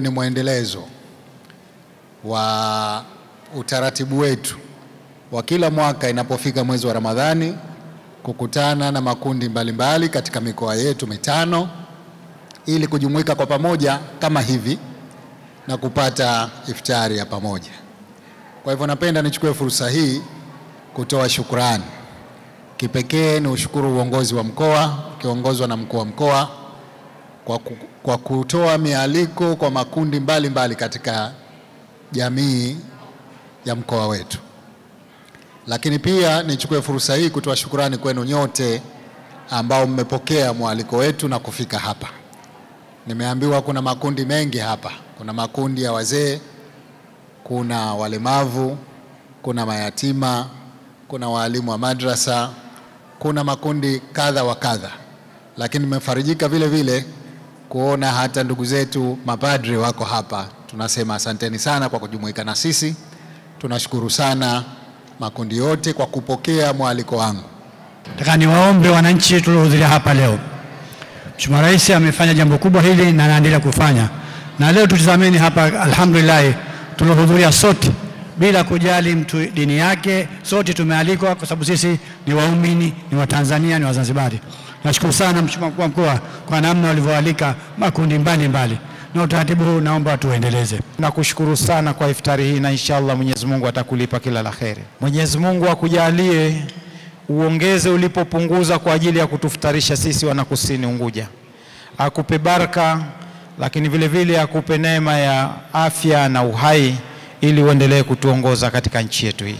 Ni mwendelezo wa utaratibu wetu wa kila mwaka inapofika mwezi wa Ramadhani kukutana na makundi mbalimbali katika mikoa yetu mitano ili kujumuika kwa pamoja kama hivi na kupata iftari ya pamoja. Kwa hivyo napenda nichukue fursa hii kutoa shukrani. Kipekee ni ushukuru uongozi wa mkoa ukiongozwa na mkuu wa mkoa kwa kutoa mialiko kwa makundi mbalimbali katika jamii ya mkoa wetu. Lakini pia nichukue fursa hii kutoa shukrani kwenu nyote ambao mmepokea mwaliko wetu na kufika hapa. Nimeambiwa kuna makundi mengi hapa. Kuna makundi ya wazee, kuna walemavu, kuna mayatima, kuna walimu wa madrasa, kuna makundi kadha wa kadha. Lakini nimefarijika vile vile kuona hata ndugu zetu mapadri wako hapa. Tunasema asanteni sana kwa kujumuika na sisi. Tunashukuru sana makundi yote kwa kupokea mwaliko wangu. Nataka niwaombe wananchi tuliohudhuria hapa leo. Mheshimiwa Rais amefanya jambo kubwa hili na anaendelea kufanya. Na leo tutazameni hapa, alhamdulillah, tuliohudhuria sote bila kujali mtu dini yake, sote tumealikwa kwa sababu sisi ni waumini, ni Watanzania, ni Wazanzibari. Nashukuru sana Mheshimiwa Mkuu wa Mkoa kwa namna walivyoalika makundi mbalimbali. Na utaratibu huu naomba tuendeleze. Nakushukuru sana kwa iftari hii na inshallah Mwenyezi Mungu atakulipa kila la kheri. Mwenyezi Mungu akujalie uongeze ulipopunguza kwa ajili ya kutufutarisha sisi wana Kusini Unguja. Akupe baraka, lakini vile vile akupe neema ya afya na uhai ili uendelee kutuongoza katika nchi yetu hii.